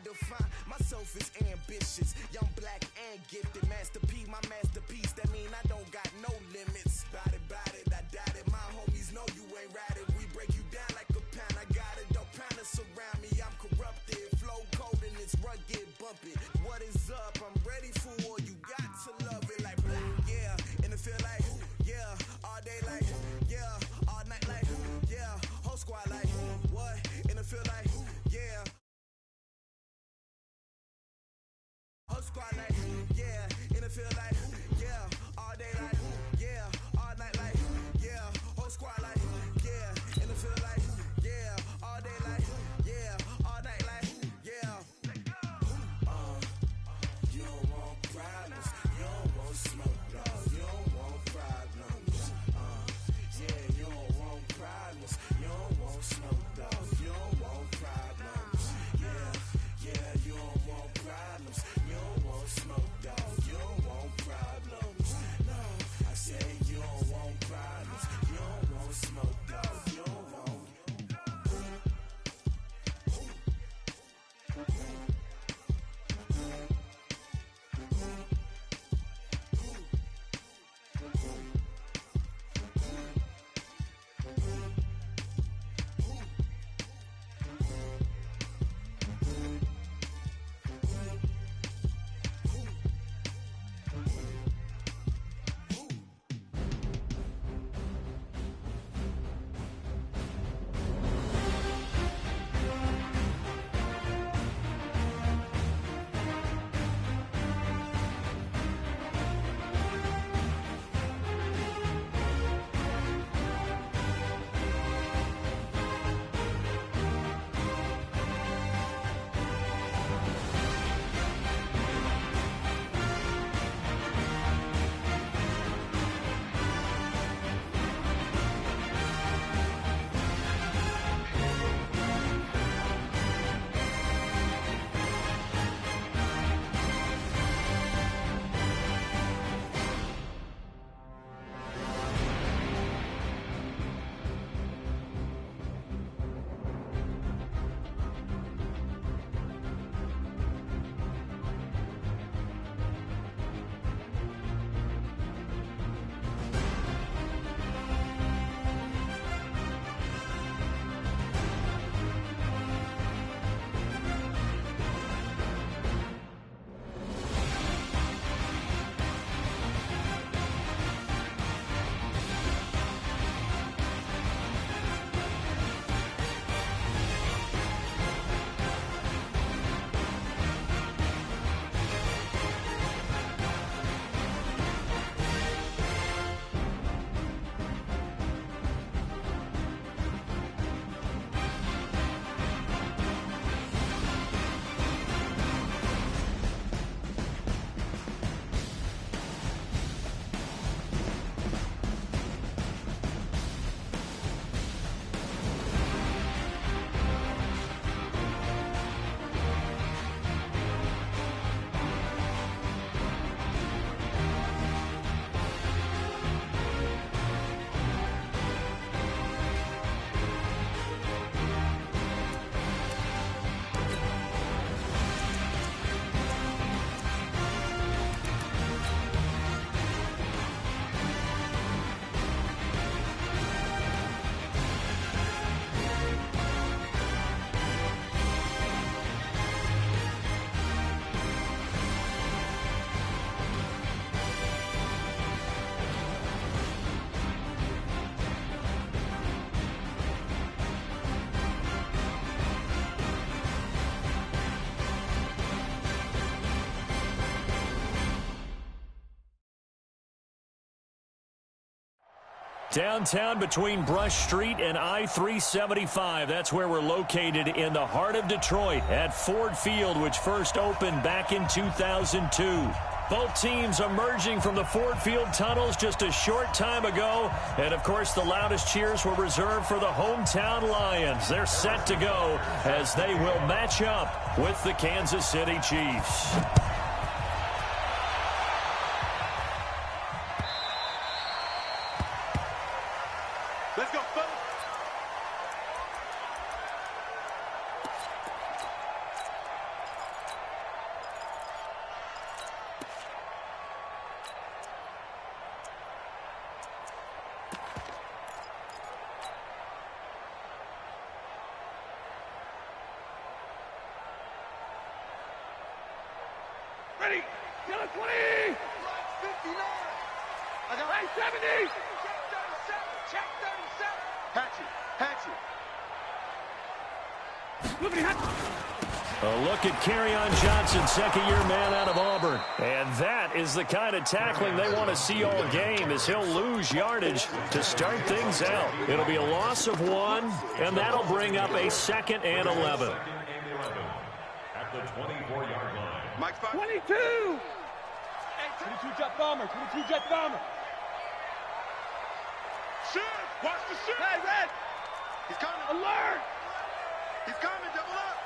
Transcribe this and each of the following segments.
define myself as ambitious, young, black, and gifted. Master P, my masterpiece. That mean I don't got no limits. Bout it, I doubt it. My homies know you ain't ratted. We break you down like a pound. I got it, don't pound to surround me. I'm corrupted, flow cold and it's rugged, bumpy. What is up? I'm ready for war. You got to love it like black, yeah. And it feel like, yeah. All day like, yeah. All night like, yeah. Whole squad like, what? And it feel like, yeah. Whole squad like, yeah. And it feel like, yeah. All day like, yeah. All night like, yeah. Whole squad like, yeah. And it feel like, yeah. All day like, yeah. All night like, yeah. You don't want problems. You don't want smoke, dog. You don't want problems. Yeah, you don't want problems. You don't want smoke, dog. You don't want problems. Yeah, you don't want problems. You don't want smoke, dog. You don't want problems. No, I say you don't want problems. You don't want smoke, dog. You don't want. Downtown between Brush Street and I-375. That's where we're located in the heart of Detroit at Ford Field, which first opened back in 2002. Both teams emerging from the Ford Field tunnels just a short time ago. And, of course, the loudest cheers were reserved for the hometown Lions. They're set to go as they will match up with the Kansas City Chiefs. Let's go, fellas. Ready. Get a 20. 59. I got 70. Check 37. Hatchet. A look at Kerryon Johnson, second-year man out of Auburn. And that is the kind of tackling they want to see all game, as he'll lose yardage to start things out. It'll be a loss of 1, and that'll bring up a 2nd and 11. At the 24-yard line. Mike 22. 22 jet bomber. 22 jet bomber. Shoot. Watch the shoot. Hey, Red. He's coming. Alert. He's coming. Double up.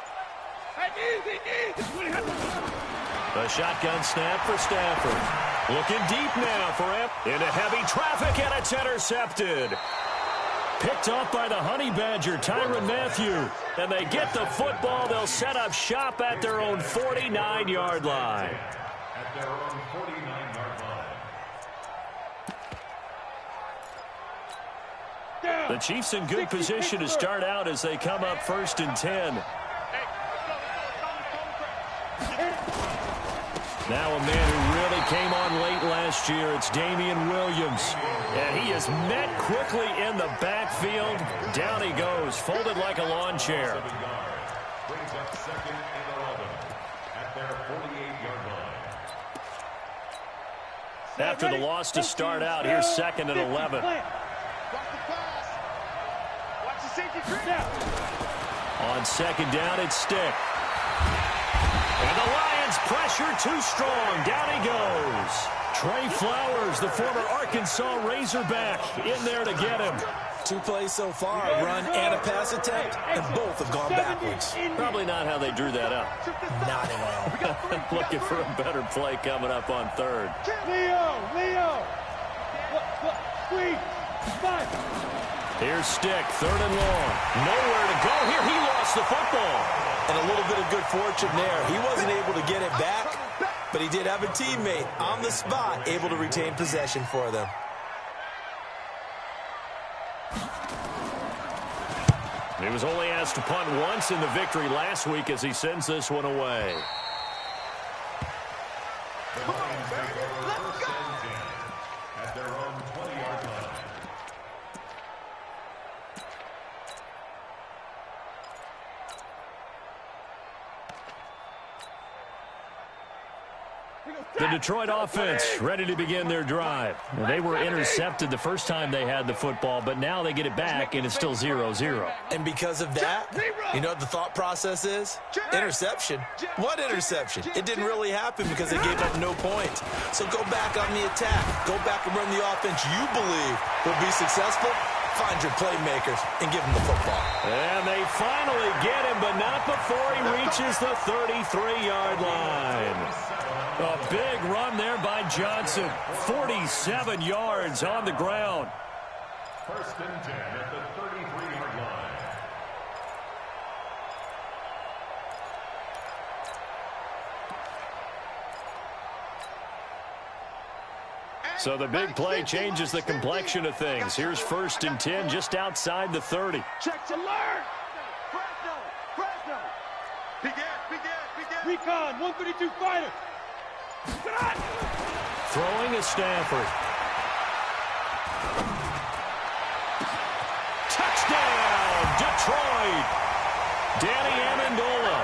The shotgun snap for Stafford. Looking deep now for him. Into heavy traffic, and it's intercepted. Picked off by the Honey Badger, Tyrann Mathieu. And they get the football. They'll set up shop at their own 49-yard line. At their own 49-yard line. The Chiefs in good position to start out as they come up 1st and 10. Now a man who really came on late last year, it's Damian Williams. And he is met quickly in the backfield. Down he goes, folded like a lawn chair. Brings up 2nd and 11 at their 48-yard line. After the loss to start out, here's 2nd and 11. Watch the pass. Watch the safety creep. On 2nd down, it's Stick. And the Lions pressure too strong. Down he goes. Trey Flowers, the former Arkansas Razorback, in there to get him. 2 plays so far, a run and a pass attempt, and both have gone backwards. Probably not how they drew that up. Not at all. Looking for a better play coming up on 3rd. Leo. Squeeze. Five. Here's Stick, 3rd and long. Nowhere to go here. He lost the football. And a little bit of good fortune there. He wasn't able to get it back, but he did have a teammate on the spot able to retain possession for them. He was only asked to punt once in the victory last week as he sends this one away. The Lions take over 1st and 10 at their own 20-yard line. The Detroit offense ready to begin their drive. They were intercepted the first time they had the football, but now they get it back, and it's still 0-0. And because of that, you know what the thought process is? Interception. What interception? It didn't really happen because they gave up no points. So go back on the attack. Go back and run the offense you believe will be successful. Find your playmakers and give them the football. And they finally get him, but not before he reaches the 33-yard line. A big run there by Johnson. 47 yards on the ground. 1st and 10 at the 33-yard line. So the big play changes the complexion of things. Here's 1st and 10 just outside the 30. Check to learn. Fresno. Begin. Recon, 132 fighter. Throwing is Stafford. Touchdown, Detroit. Danny Amendola,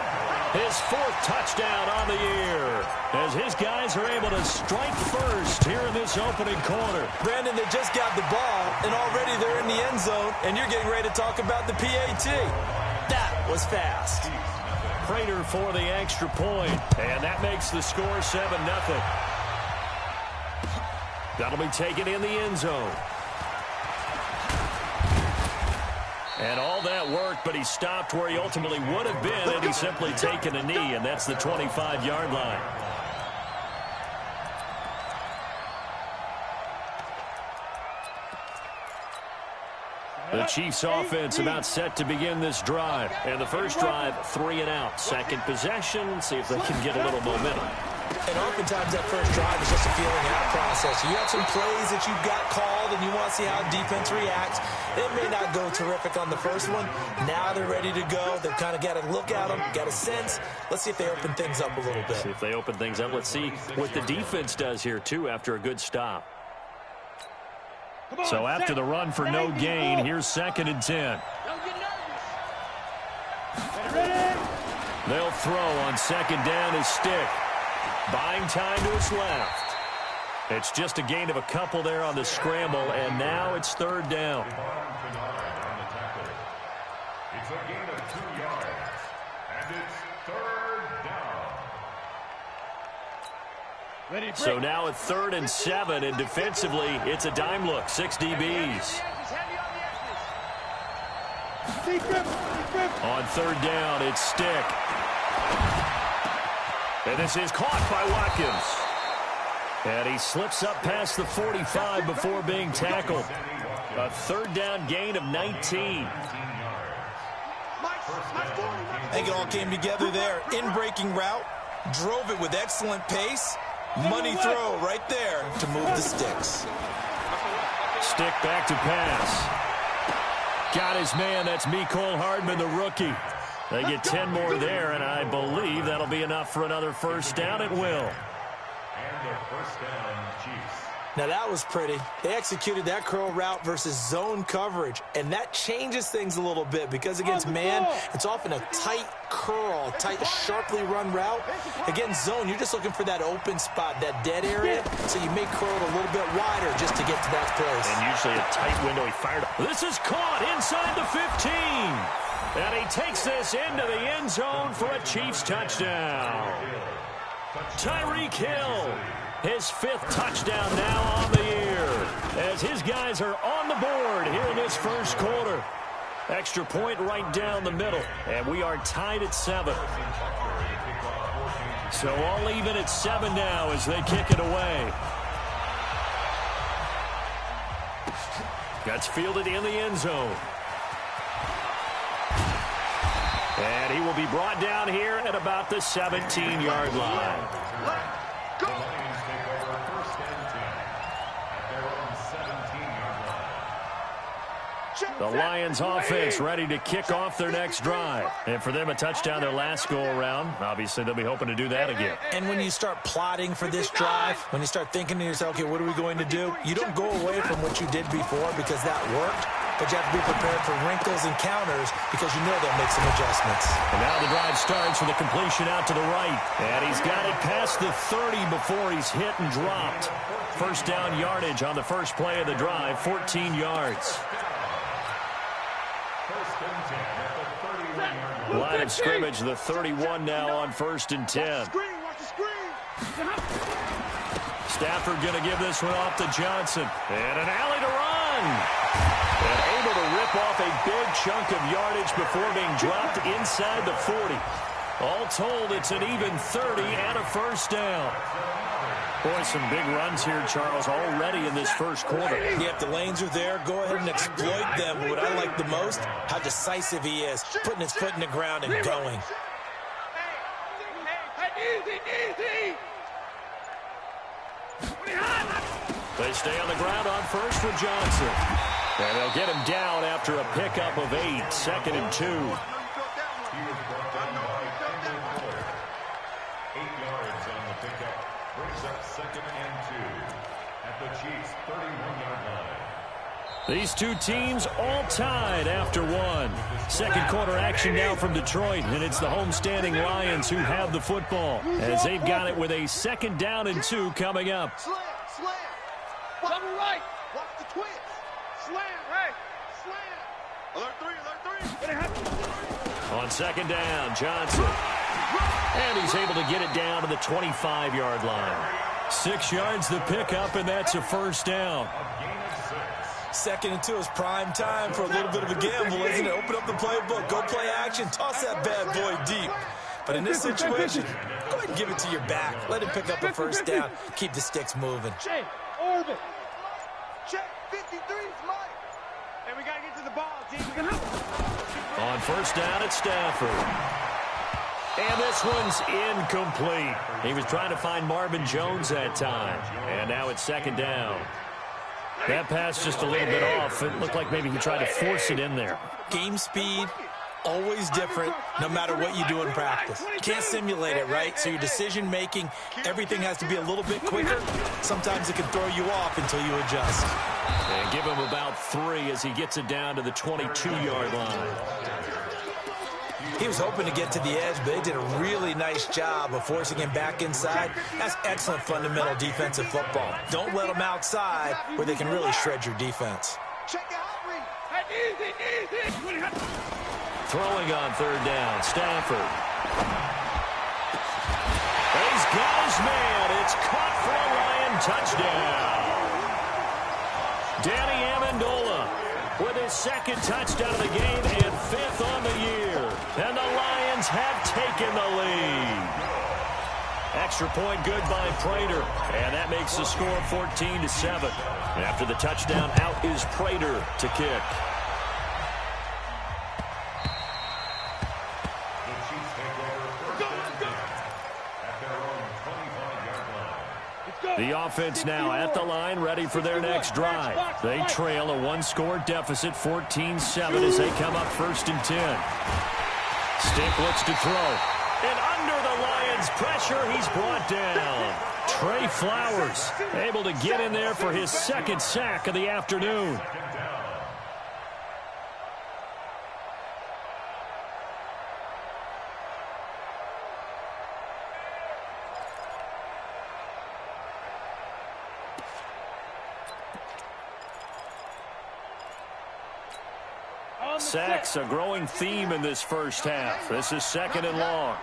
his 4th touchdown on the year, as his guys are able to strike first here in this opening quarter. Brandon, they just got the ball, and already they're in the end zone, and you're getting ready to talk about the PAT. That was fast. Prater for the extra point, and that makes the score 7-0. That'll be taken in the end zone. And all that worked, but he stopped where he ultimately would have been had he simply taken a knee, and that's the 25-yard line. The Chiefs offense about set to begin this drive. And the first drive, 3 and out. Second possession, see if they can get a little momentum. And oftentimes that first drive is just a feeling out process. You have some plays that you've got called and you want to see how defense reacts. It may not go terrific on the first one. Now they're ready to go. They've kind of got to look at them, got a sense. Let's see if they open things up a little bit. See if they open things up. Let's see what the defense does here, too, after a good stop. So after the run for no gain, here's 2nd and 10. They'll throw on 2nd down his stick. Buying time to his left. It's just a gain of a couple there on the scramble, and now it's 3rd down. It's a gain of 2 yards, and it's 3rd down. So now at 3rd and 7, and defensively, it's a dime look. 6 DBs. On 3rd down, it's Stick. And this is caught by Watkins. And he slips up past the 45 before being tackled. A 3rd down gain of 19. I think it all came together there. In-breaking route, drove it with excellent pace. Money throw right there to move the sticks. Stick back to pass. Got his man. That's Mecole Hardman, the rookie. They get 10 more there, and I believe that'll be enough for another 1st down. It will. And the 1st down, Chiefs. Now that was pretty. They executed that curl route versus zone coverage, and that changes things a little bit because against man, it's often a tight curl, tight, sharply run route. Against zone, you're just looking for that open spot, that dead area, so you may curl it a little bit wider just to get to that place. And usually a tight window. He fired up. This is caught inside the 15. And he takes this into the end zone for a Chiefs touchdown. Tyreek Hill, his 5th touchdown now on the year, as his guys are on the board here in this 1st quarter. Extra point right down the middle, and we are tied at 7. So all even at 7 now as they kick it away. Gets fielded in the end zone. And he will be brought down here at about the 17-yard line. The Lions take over 1st and 10 at their own 17-yard line. The Lions offense ready to kick off their next drive. And for them, a touchdown their last go-around. Obviously, they'll be hoping to do that again. And when you start plotting for this drive, when you start thinking to yourself, okay, what are we going to do? You don't go away from what you did before because that worked. But you have to be prepared for wrinkles and counters because you know they'll make some adjustments. And now the drive starts with a completion out to the right. And he's got it past the 30 before he's hit and dropped. 1st down yardage on the first play of the drive, 14 yards. Line of scrimmage, the 31 now on 1st and 10. Stafford going to give this one off to Johnson. And an alley to run. And able to rip off a big chunk of yardage before being dropped inside the 40. All told, it's an even 30 and a 1st down. Boy, some big runs here, Charles, already in this 1st quarter. Yeah, if the lanes are there, go ahead and exploit them. But what I like the most, how decisive he is, putting his foot in the ground and going. They stay on the ground on 1st with Johnson. And they'll get him down after a pickup of 8, 2nd and 2. He was brought down by Kendall Fuller. 8 yards on the pickup. Brings up 2nd and 2 at the Chiefs' 31-yard line. These two teams all tied after 1. 2nd quarter action now from Detroit, and it's the homestanding Lions who have the football as they've got it with a 2nd down and 2 coming up. Slam. Double right. Watch the twist. Slam. Hey. Slam. Alert 3. On 2nd down, Johnson. And he's able to get it down to the 25-yard line. 6 yards the pickup, and that's a 1st down. 2nd and 2 is prime time for a little bit of a gamble, isn't it? Open up the playbook, go play action, toss that bad boy deep. But in this situation, go ahead and give it to your back. Let him pick up a 1st down. Keep the sticks moving. Check. Orbit. Check. 53's Mike. And we got to get to the ball, team. On 1st down, it's Stafford. And this one's incomplete. He was trying to find Marvin Jones that time. And now it's second down. That pass just a little bit off. It looked like maybe he tried to force it in there. Game speed, always different, no matter what you do in practice. You can't simulate it, right? So your decision-making, everything has to be a little bit quicker. Sometimes it can throw you off until you adjust. And give him about 3 as he gets it down to the 22-yard line. He was hoping to get to the edge, but they did a really nice job of forcing him back inside. That's excellent fundamental defensive football. Don't let them outside where they can really shred your defense. Throwing on third down, Stafford. He's got his man. It's caught for a Lion touchdown. Danny Amendola with his second touchdown of the game and 5th on the year. And the Lions have taken the lead. Extra point good by Prater. And that makes the score 14-7. After the touchdown, out is Prater to kick. The offense now at the line, ready for their next drive. They trail a 1-score deficit, 14-7, as they come up 1st and 10. Stick looks to throw. And under the Lions' pressure, he's brought down. Trey Flowers able to get in there for his 2nd sack of the afternoon. Sacks, a growing theme in this first half. This is 2nd and long.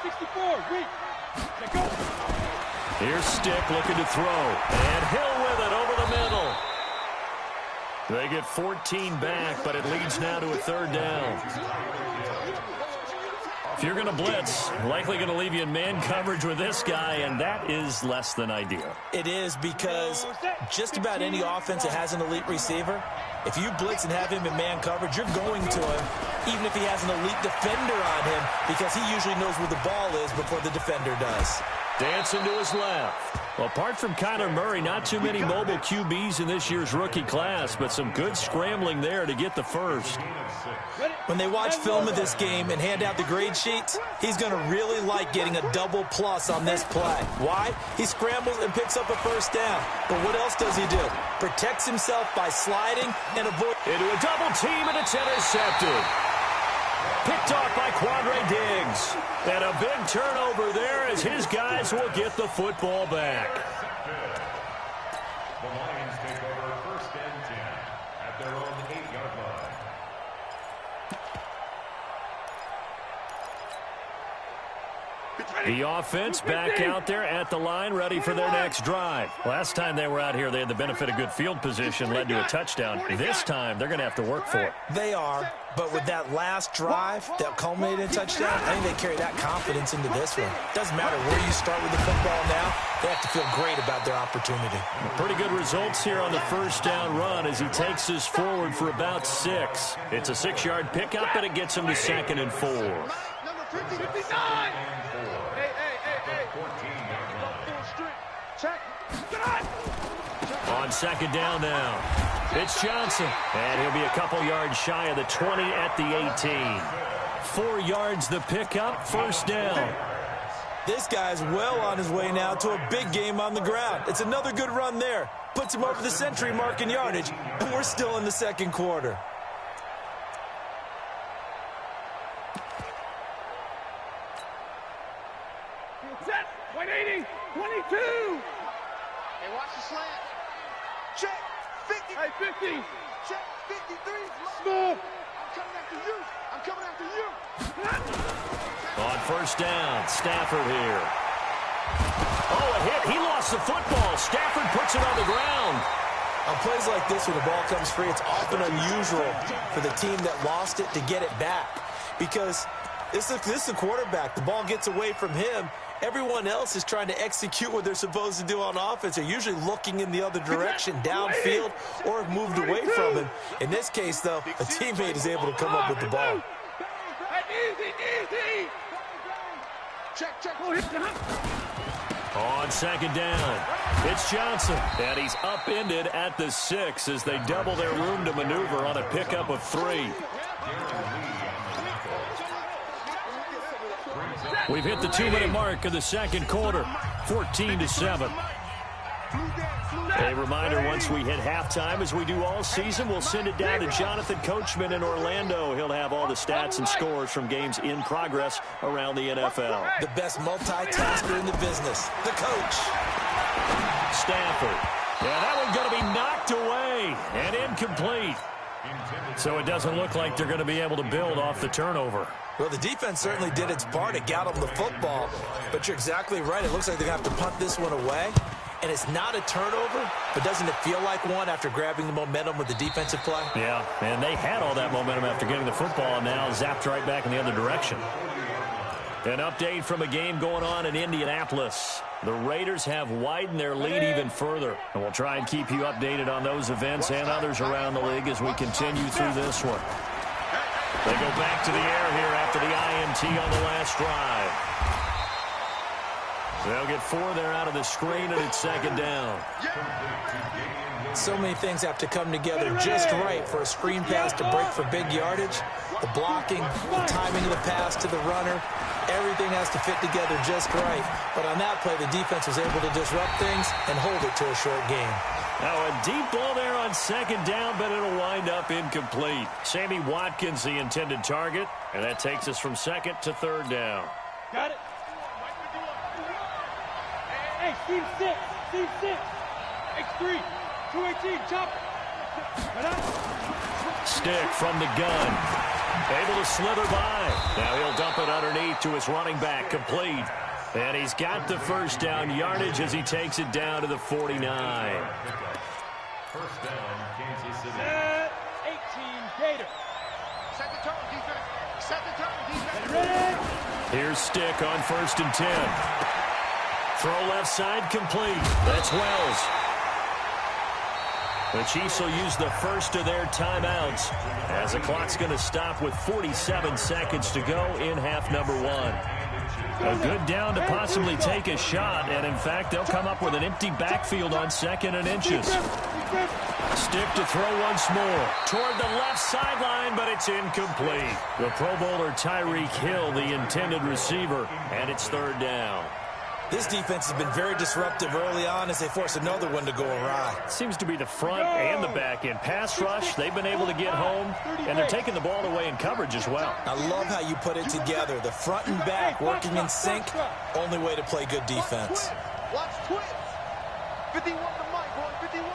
64, Here's Stick looking to throw. And Hill with it over the middle. They get 14 back, but it leads now to a 3rd down. If you're going to blitz, likely going to leave you in man coverage with this guy, and that is less than ideal. It is, because just about any offense that has an elite receiver, if you blitz and have him in man coverage, you're going to him, even if he has an elite defender on him, because he usually knows where the ball is before the defender does. Dancing to his left. Well, apart from Kyler Murray, not too many mobile QBs in this year's rookie class, but some good scrambling there to get the first. When they watch film of this game and hand out the grade sheets, he's going to really like getting a double plus on this play. Why? He scrambles and picks up a 1st down. But what else does he do? Protects himself by sliding and avoid into a double team, and it's intercepted. Picked off by Quandre Diggs. And a big turnover there as his guys will get the football back. The Lions take over 1st and 10 at their own 8-yard line. The offense back out there at the line, ready for their next drive. Last time they were out here, they had the benefit of good field position, led to a touchdown. This time, they're going to have to work for it. They are, but with that last drive that culminated in a touchdown, I think they carry that confidence into this one. Doesn't matter where you start with the football now, they have to feel great about their opportunity. Pretty good results here on the 1st down run as he takes us forward for about 6. It's a 6-yard pickup, and it gets him to 2nd and 4. Number 59. On 2nd down now, it's Johnson, and he'll be a couple yards shy of the 20 at the 18. 4 yards the pickup, 1st down. This guy's well on his way now to a big game on the ground. It's another good run there. Puts him over the century mark in yardage, and we're still in the 2nd quarter. Set, 180, 22. Hey, watch the slant. Check, 50. Hey, 50. Check, 53. Smooth. I'm coming after you. I'm coming after you. On 1st down, Stafford here. Oh, a hit. He lost the football. Stafford puts it on the ground. On plays like this, when the ball comes free, it's often unusual for the team that lost it to get it back. Because this is a quarterback. The ball gets away from him. Everyone else is trying to execute what they're supposed to do on offense. They're usually looking in the other direction, downfield, or have moved away from him. In this case, though, a teammate is able to come up with the ball. Easy. Check. On second down, it's Johnson, and he's upended at the 6 as they double their room to maneuver on a pickup of 3. We've hit the 2-minute mark of the second quarter, 14-7. A reminder, once we hit halftime, as we do all season, we'll send it down to Jonathan Coachman in Orlando. He'll have all the stats and scores from games in progress around the NFL. The best multitasker in the business, the coach. Stafford. Yeah, that one's going to be knocked away and incomplete. So it doesn't look like they're going to be able to build off the turnover. Well, the defense certainly did its part. It got them the football. But you're exactly right. It looks like they're going to have to punt this one away. And it's not a turnover, but doesn't it feel like one after grabbing the momentum with the defensive play? Yeah, and they had all that momentum after getting the football, and now zapped right back in the other direction. An update from a game going on in Indianapolis. The Raiders have widened their lead even further, and we'll try and keep you updated on those events and others around the league as we continue through this one. They go back to the air here after the INT on the last drive. They'll get 4 there out of the screen, and it's second down. So many things have to come together just right for a screen pass to break for big yardage. The blocking, the timing of the pass to the runner, everything has to fit together just right. But on that play, the defense was able to disrupt things and hold it to a short game. Now a deep ball there on second down, but it'll wind up incomplete. Sammy Watkins, the intended target, and that takes us from second to third down. Got it. Hey, Steve 6. X3. 218, chop. Stick from the gun. Able to slither by. Now he'll dump it underneath to his running back, complete. And he's got the first down yardage as he takes it down to the 49. First down, Kansas City. Set 18, Gator. Set the turn, defense. Ready? Here's Stick on 1st and 10. Throw left side, complete. That's Wells. The Chiefs will use the first of their timeouts as the clock's going to stop with 47 seconds to go in half number 1. A good down to possibly take a shot, and in fact, they'll come up with an empty backfield on 2nd and inches. Stick to throw once more toward the left sideline, but it's incomplete. The Pro Bowler Tyreek Hill, the intended receiver, and it's 3rd down. This defense has been very disruptive early on as they force another one to go awry. Seems to be the front and the back end. Pass rush, they've been able to get home, and they're taking the ball away in coverage as well. I love how you put it together. The front and back working in sync, only way to play good defense. Watch twins. 51 to Mike, boy, 51.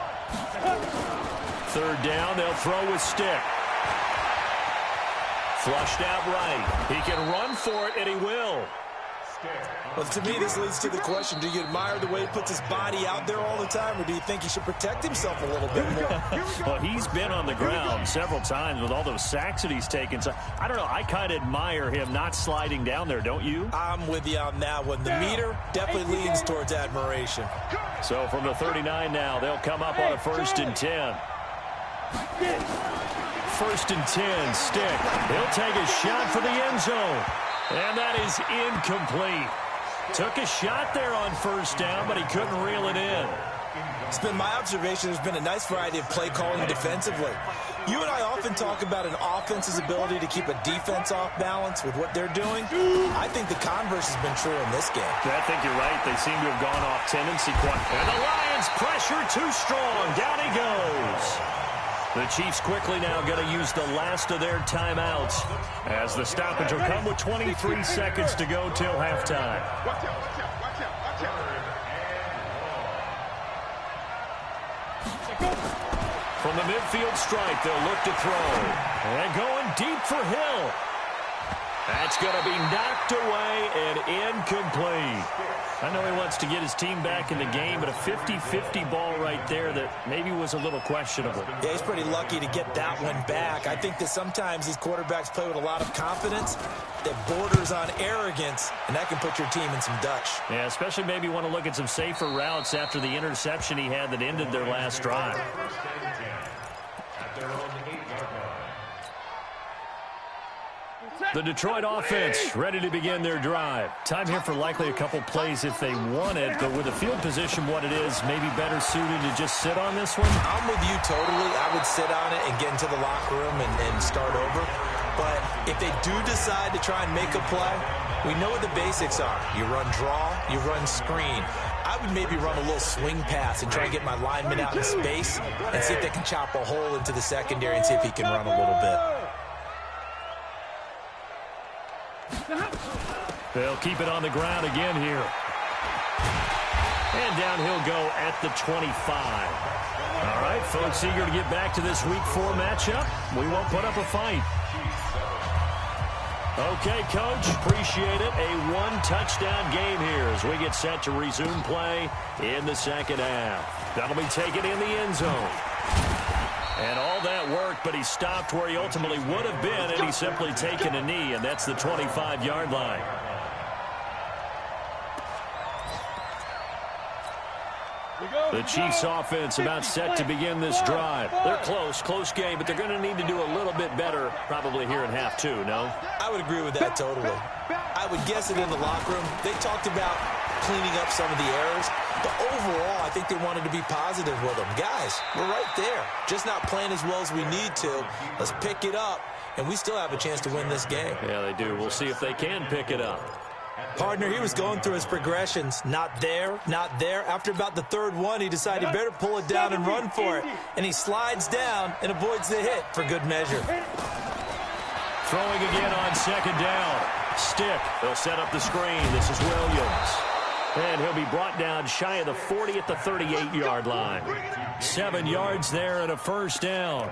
3rd down, they'll throw with Stick. Flushed out right. He can run for it, and he will. Well, to me, this leads to the question, do you admire the way he puts his body out there all the time, or do you think he should protect himself a little bit more? Well, he's been on the ground several times with all those sacks that he's taken. So, I don't know, I kind of admire him not sliding down there, don't you? I'm with you on that one. The meter definitely leans towards admiration. So, from the 39 now, they'll come up on a 1st and 10. 1st and 10, Stick. He'll take a shot for the end zone. And that is incomplete. Took a shot there on 1st down, but he couldn't reel it in. It's been my observation there's been a nice variety of play calling defensively. You and I often talk about an offense's ability to keep a defense off balance with what they're doing. I think the converse has been true in this game. I think you're right. They seem to have gone off tendency quite. And the Lions pressure too strong. Down he goes. The Chiefs quickly now going to use the last of their timeouts as the stoppage will come with 23 seconds to go till halftime. Watch out. From the midfield stripe, they'll look to throw. And going deep for Hill. That's going to be knocked away and incomplete. I know he wants to get his team back in the game, but a 50-50 ball right there that maybe was a little questionable. Yeah, he's pretty lucky to get that one back. I think that sometimes these quarterbacks play with a lot of confidence that borders on arrogance, and that can put your team in some Dutch. Yeah, especially maybe want to look at some safer routes after the interception he had that ended their last drive. At their own 8-yard line. The Detroit offense ready to begin their drive. Time here for likely a couple plays if they want it, but with the field position what it is, maybe better suited to just sit on this one? I'm with you totally. I would sit on it and get into the locker room and start over. But if they do decide to try and make a play, we know what the basics are. You run draw, you run screen. I would maybe run a little swing pass and try and get my lineman out in space and see if they can chop a hole into the secondary and see if he can run a little bit. They'll keep it on the ground again here. And down he'll go at the 25. All right, folks, eager to get back to this Week 4 matchup. We won't put up a fight. Okay, Coach, appreciate it. A one-touchdown game here as we get set to resume play in the second half. That'll be taken in the end zone. And all that work, but he stopped where he ultimately would have been, and he's simply taken a knee, and that's the 25-yard line. The Chiefs offense about set to begin this drive. They're close game, but they're going to need to do a little bit better probably here in half two, no? I would agree with that totally. I would guess it in the locker room. They talked about cleaning up some of the errors, but overall I think they wanted to be positive with them. Guys, we're right there. Just not playing as well as we need to. Let's pick it up, and we still have a chance to win this game. Yeah, they do. We'll see if they can pick it up. Partner, he was going through his progressions. Not there, not there. After about the third one, he decided he better pull it down and run for it. And he slides down and avoids the hit for good measure. Throwing again on second down. Stick. They'll set up the screen. This is Williams. And he'll be brought down shy of the 40 at the 38-yard line. 7 yards there and a first down.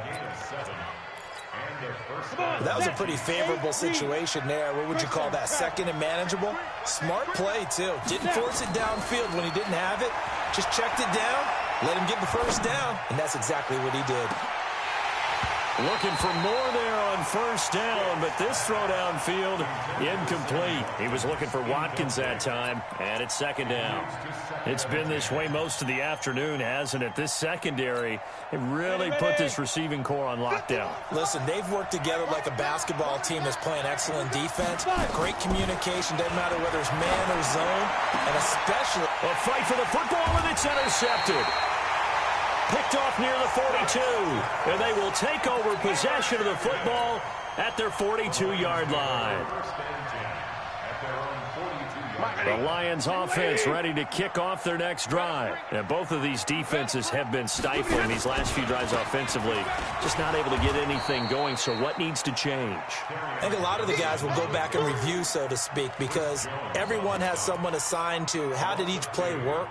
That was a pretty favorable situation there. What would you call that? Second and manageable? Smart play, too. Didn't force it downfield when he didn't have it. Just checked it down, let him get the first down, and that's exactly what he did. Looking for more there on first down, but this throw downfield incomplete. He was looking for Watkins that time, and it's second down. It's been this way most of the afternoon, hasn't it? This secondary, it really put this receiving core on lockdown. Listen, they've worked together like a basketball team that's playing excellent defense. Great communication, doesn't matter whether it's man or zone, and especially a fight for the football, and it's intercepted. Picked off near the 42, and they will take over possession of the football at their 42-yard line. The Lions offense ready to kick off their next drive. And both of these defenses have been stifling these last few drives offensively. Just not able to get anything going, so what needs to change? I think a lot of the guys will go back and review, so to speak, because everyone has someone assigned to how did each play work.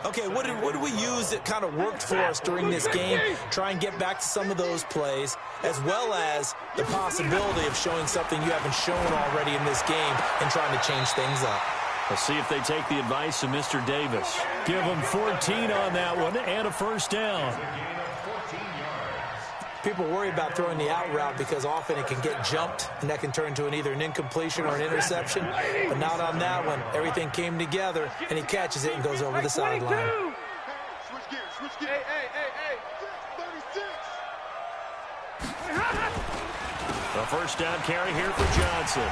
Okay, what did we use that kind of worked for us during this game? Try and get back to some of those plays, as well as the possibility of showing something you haven't shown already in this game and trying to change things up. Let's see if they take the advice of Mr. Davis. Give them 14 on that one and a first down. People worry about throwing the out route because often it can get jumped, and that can turn into either an incompletion or an interception. But not on that one. Everything came together, and he catches it and goes over the sideline. Switch gears. Hey. 36. The first down carry here for Johnson.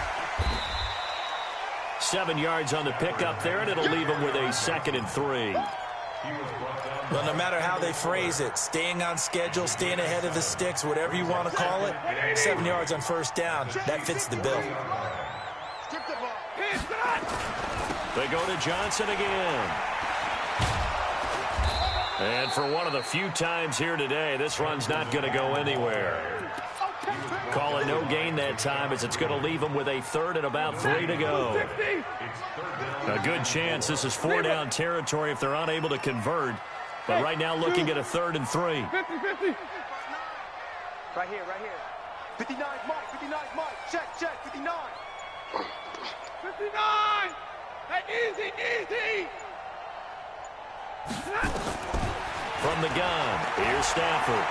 7 yards on the pickup there, and it'll leave him with a 2nd and 3. Well, no matter how they phrase it, staying on schedule, staying ahead of the sticks, whatever you want to call it, 7 yards on first down, that fits the bill. They go to Johnson again. And for one of the few times here today, this run's not going to go anywhere. Call it no gain that time as it's going to leave them with a 3rd and about 3 to go. A good chance this is 4-down territory if they're unable to convert. But right now looking at a 3rd and 3. 50. Right here. 59, Mike. Check. 59. 59. Hey, easy. From the gun, here's Stafford.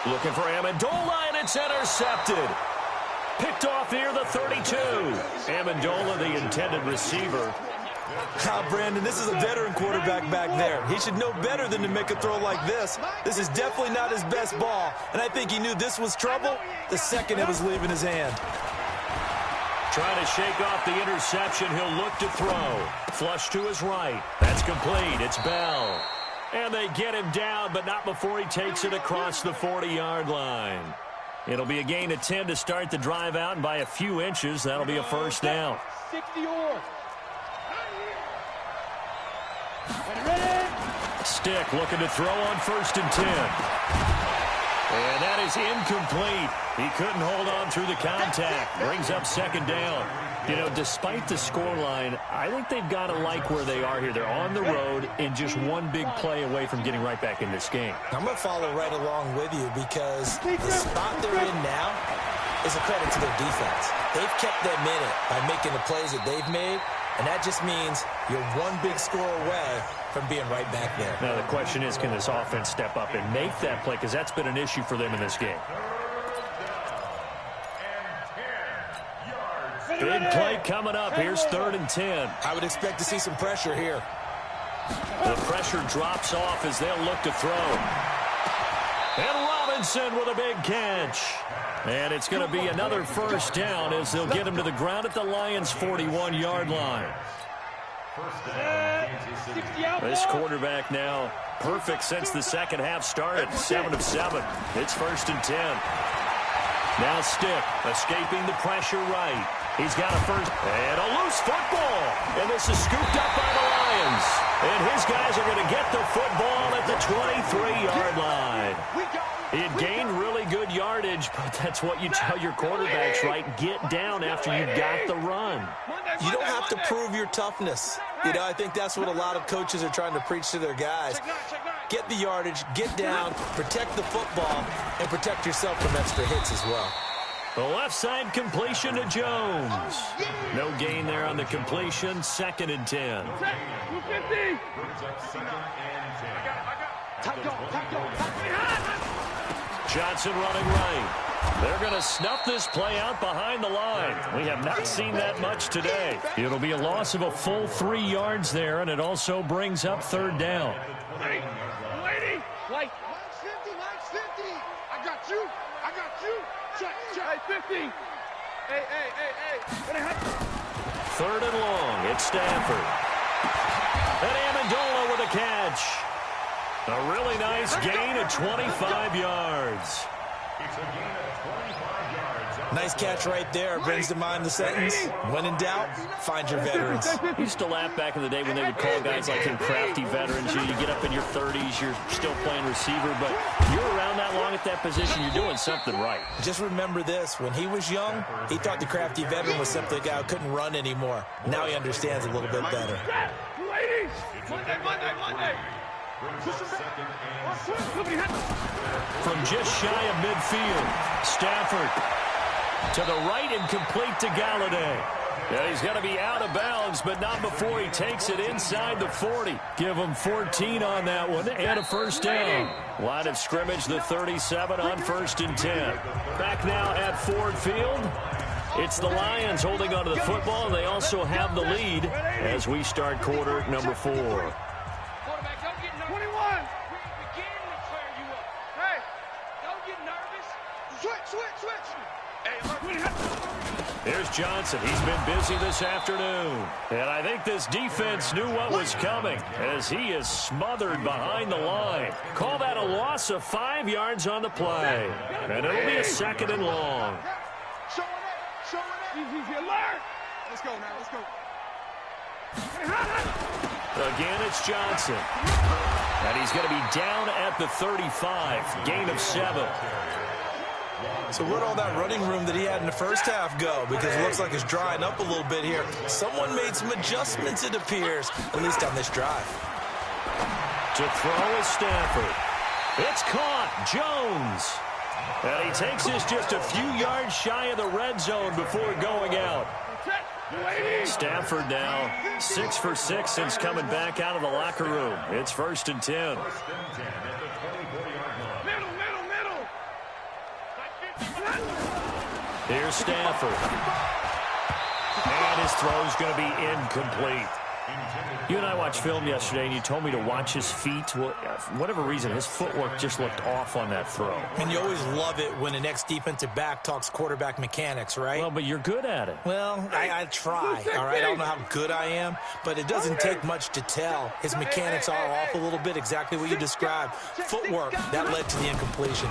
Looking for Amendola, and it's intercepted. Picked off near the 32. Amendola, the intended receiver. Brandon, this is a veteran quarterback back there. He should know better than to make a throw like this. This is definitely not his best ball, and I think he knew this was trouble the second it was leaving his hand. Trying to shake off the interception. He'll look to throw. Flush to his right. That's complete. It's Bell. And they get him down, but not before he takes it across the 40-yard line. It'll be a gain of 10 to start the drive out, and by a few inches, that'll be a first down. 60-yard. Stick looking to throw on 1st and 10. And that is incomplete. He couldn't hold on through the contact. Brings up 2nd down. You know, despite the scoreline, I think they've got to like where they are here. They're on the road and just one big play away from getting right back in this game. I'm going to follow right along with you because the spot they're in now is a credit to their defense. They've kept them in it by making the plays that they've made, and that just means you're one big score away from being right back there. Now, the question is, can this offense step up and make that play? Because that's been an issue for them in this game. Big play coming up. Here's 3rd and 10. I would expect to see some pressure here. The pressure drops off as they'll look to throw. And Robinson with a big catch. And it's going to be another first down as they'll get him to the ground at the Lions' 41-yard line. This quarterback now perfect since the second half started. 7 of 7. It's 1st and 10. Now Stick escaping the pressure right. He's got a first and a loose football. And this is scooped up by the Lions. And his guys are going to get the football at the 23-yard line. He had gained really good yardage, but that's what you tell your quarterbacks, right? Get down after you got the run. You don't have to prove your toughness. You know, I think that's what a lot of coaches are trying to preach to their guys. Get the yardage, get down, protect the football, and protect yourself from extra hits as well. The left side completion to Jones. No gain there on the completion. 2nd and 10. Johnson running right. They're going to snuff this play out behind the line. We have not seen that much today. It'll be a loss of a full 3 yards there, and it also brings up 3rd down. Lady, like, Mike's 50, Mike's 50. I got you. Check. Hey, 50. Hey. 3rd and long. It's Stafford. And Amendola with a catch. A really nice gain of 25 yards. It's a gain of 25 yards. Nice catch right there. Brings to mind the sentence, when in doubt, find your veterans. Used to laugh back in the day when they would call guys like him crafty veterans. You get up in your 30s, you're still playing receiver, but you're around that long at that position, you're doing something right. Just remember this, when he was young, he thought the crafty veteran was simply a guy who couldn't run anymore. Now he understands a little bit better. Ladies, Monday. From just shy of midfield, Stafford to the right and complete to Galladay. Yeah, he's got to be out of bounds, but not before he takes it inside the 40. Give him 14 on that one and a first down. Line of scrimmage, the 37 on 1st and 10. Back now at Ford Field. It's the Lions holding onto the football, and they also have the lead as we start quarter number 4. Quarterback, don't get nervous. 21. We begin to clear you up. Hey, don't get nervous. Switch. Hey, Here's Johnson. He's been busy this afternoon. And I think this defense knew what was coming as he is smothered behind the line. Call that a loss of 5 yards on the play. And it'll be a 2nd and long. Showing it. Easy alert. Let's go now. Let's go. Again, it's Johnson. And he's going to be down at the 35. Gain of 7. So where'd all that running room that he had in the first half go? Because it looks like it's drying up a little bit here. Someone made some adjustments, it appears, at least on this drive. To throw is Stafford. It's caught. Jones. And he takes this just a few yards shy of the red zone before going out. Stafford now 6 for 6 since coming back out of the locker room. It's 1st and 10. Here's Stafford. And his throw's going to be incomplete. You and I watched film yesterday, and you told me to watch his feet. Well, for whatever reason, his footwork just looked off on that throw. And you always love it when an ex-defensive back talks quarterback mechanics, right? Well, but you're good at it. Well, I try, all right? I don't know how good I am, but it doesn't take much to tell. His mechanics are off a little bit, exactly what you described. Footwork, that led to the incompletion.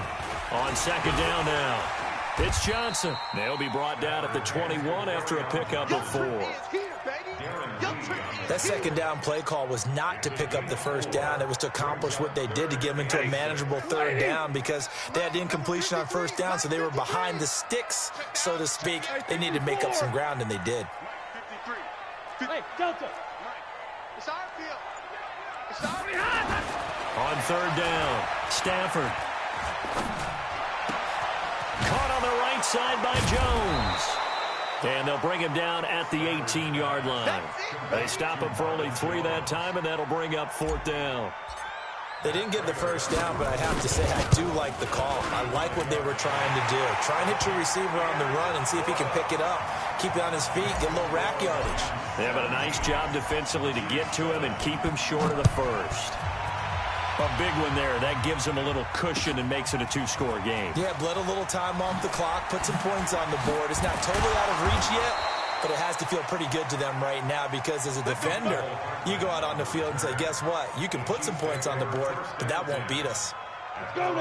On second down now, it's Johnson. They'll be brought down at the 21 after a pickup of 4. That second down play call was not to pick up the first down. It was to accomplish what they did, to get them into a manageable third down, because they had the incompletion on first down, so they were behind the sticks, so to speak. They needed to make up some ground, and they did. Hey, Delta. It's our field. It's our field. On third down, Stafford. Caught on the right side by Jones. And they'll bring him down at the 18-yard line. They stop him for only 3 that time, and that'll bring up 4th down. They didn't get the first down, but I have to say I do like the call. I like what they were trying to do. Try and hit your receiver on the run and see if he can pick it up. Keep it on his feet, get a little rack yardage. They have a nice job defensively to get to him and keep him short of the first. A big one there. That gives them a little cushion and makes it a 2-score game. Yeah, bled a little time off the clock, put some points on the board. It's not totally out of reach yet, but it has to feel pretty good to them right now, because as a defender, you go out on the field and say, guess what? You can put some points on the board, but that won't beat us.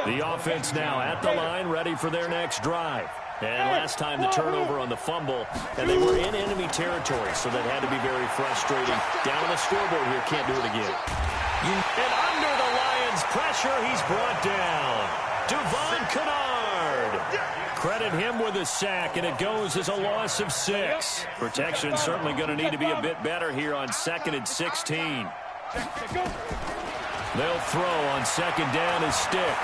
The offense now at the line, ready for their next drive. And last time the turnover on the fumble, and they were in enemy territory, so that had to be very frustrating. Down on the scoreboard here, can't do it again. And under the Lions' pressure, he's brought down. Devon Kennard. Credit him with a sack, and it goes as a loss of 6. Protection certainly going to need to be a bit better here on 2nd and 16. They'll throw on 2nd down his stick.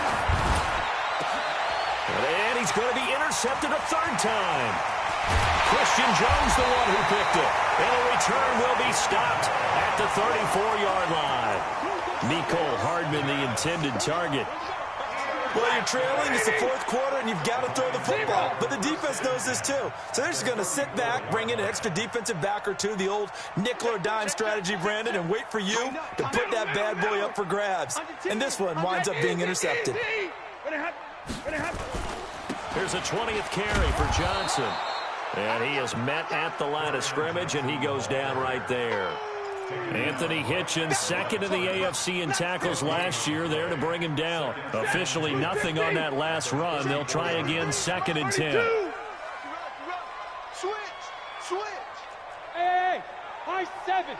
And he's going to be intercepted a 3rd time. Christian Jones, the one who picked it. And the return will be stopped at the 34-yard line. Nicole Hardman, the intended target. Well, you're trailing. It's the 4th quarter, and you've got to throw the football. But the defense knows this, too. So they're just going to sit back, bring in an extra defensive back or two, the old nickel or dime strategy, Brandon, and wait for you to put that bad boy up for grabs. And this one winds up being intercepted. Here's a 20th carry for Johnson. And he is met at the line of scrimmage, and he goes down right there. Anthony Hitchens, 2nd in the AFC in tackles last year, there to bring him down. Officially nothing on that last run. They'll try again, 2nd and 10. Switch. Hey, high 7.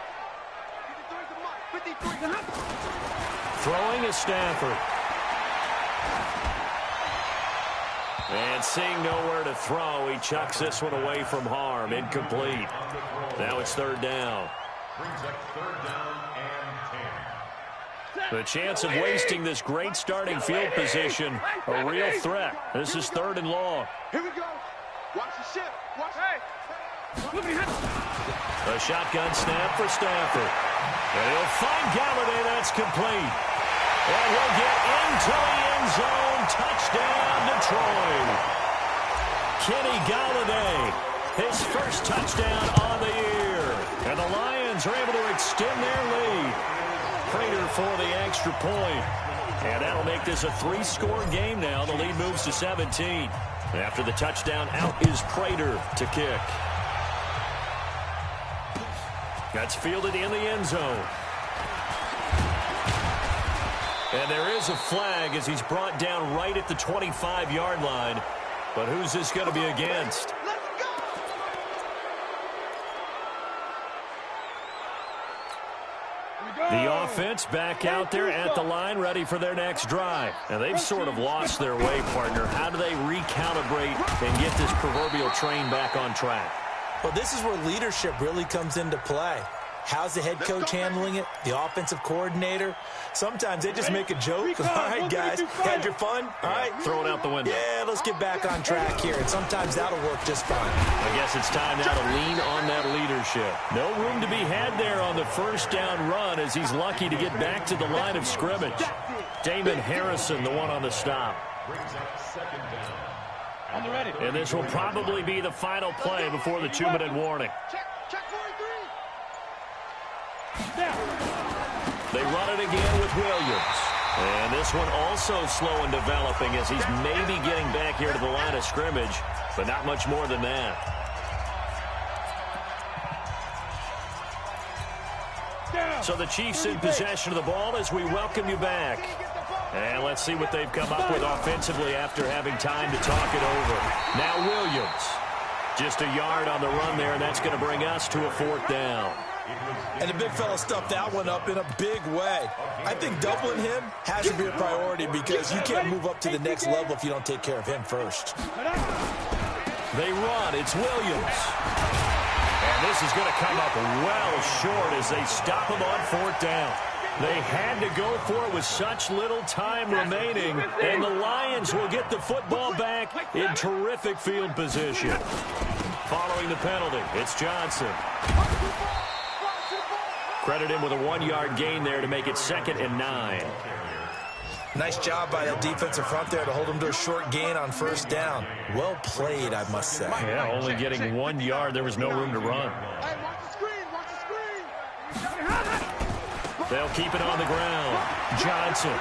Throwing is Stafford. And seeing nowhere to throw, he chucks this one away from harm. Incomplete. Now it's 3rd down. Brings up 3rd down and 10. The chance of wasting this great starting field position, a real threat. This is 3rd and long. Here we go. Watch the ship. Watch. A shotgun snap for Stafford. And he'll find Galladay. That's complete. And he'll get into the end zone. Touchdown, Detroit. Kenny Galladay, his first touchdown on the year. And the Lions are able to extend their lead. Prater for the extra point. And that'll make this a 3-score game now. The lead moves to 17. After the touchdown, out is Prater to kick. That's fielded in the end zone. And there is a flag as he's brought down right at the 25-yard line. But who's this going to be against? The offense back out there at the line, ready for their next drive. And they've sort of lost their way, partner. How do they recalibrate and get this proverbial train back on track? Well, this is where leadership really comes into play. How's the head coach handling it? The offensive coordinator? Sometimes they just make a joke. All right, guys, had your fun? All right. Throw it out the window. Yeah, let's get back on track here. And sometimes that'll work just fine. I guess it's time now to lean on that leadership. No room to be had there on the 1st down run as he's lucky to get back to the line of scrimmage. Damon Harrison, the one on the stop. Brings up 2nd down. On the ready. And this will probably be the final play before the 2-minute warning. Check 43. They run it again with Williams. And this one also slow in developing as he's maybe getting back here to the line of scrimmage, but not much more than that. So the Chiefs in possession of the ball as we welcome you back. And let's see what they've come up with offensively after having time to talk it over. Now Williams. Just a yard on the run there, and that's going to bring us to a 4th down. And the big fella stuffed that one up in a big way. I think doubling him has to be a priority because you can't move up to the next level if you don't take care of him first. They run. It's Williams. And this is going to come up well short as they stop him on 4th down. They had to go for it with such little time remaining, and the Lions will get the football back in terrific field position. Following the penalty, it's Johnson. Credit him with a 1-yard gain there to make it 2nd and 9. Nice job by that defensive front there to hold him to a short gain on 1st down. Well played, I must say. Yeah, only getting 1 yard. There was no room to run. They'll keep it on the ground. Johnson.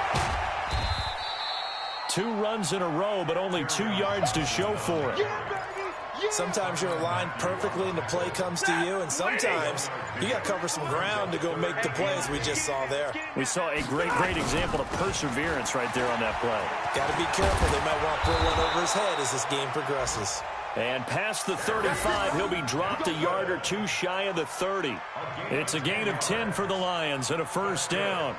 2 runs in a row, but only 2 yards to show for it. Sometimes you're aligned perfectly and the play comes to you, and sometimes you got to cover some ground to go make the plays we just saw there. We saw a great example of perseverance right there on that play. Got to be careful. They might want to throw one over his head as this game progresses. And past the 35, he'll be dropped a yard or 2 shy of the 30. It's a gain of 10 for the Lions and a 1st down.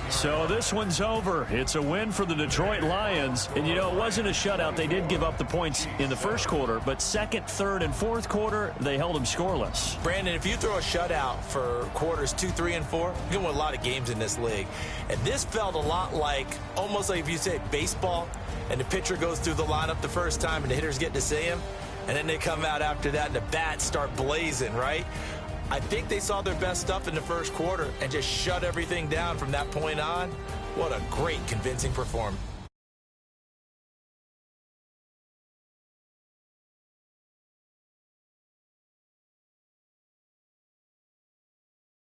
So this one's over. It's a win for the Detroit Lions. And, you know, it wasn't a shutout. They did give up the points in the 1st quarter, but 2nd, 3rd, and 4th quarter, they held them scoreless. Brandon, if you throw a shutout for quarters 2, 3, and 4, you're going to win a lot of games in this league. And this felt a lot like, almost like if you say baseball, and the pitcher goes through the lineup the first time and the hitters get to see him, and then they come out after that and the bats start blazing, right? I think they saw their best stuff in the 1st quarter and just shut everything down from that point on. What a great, convincing performance.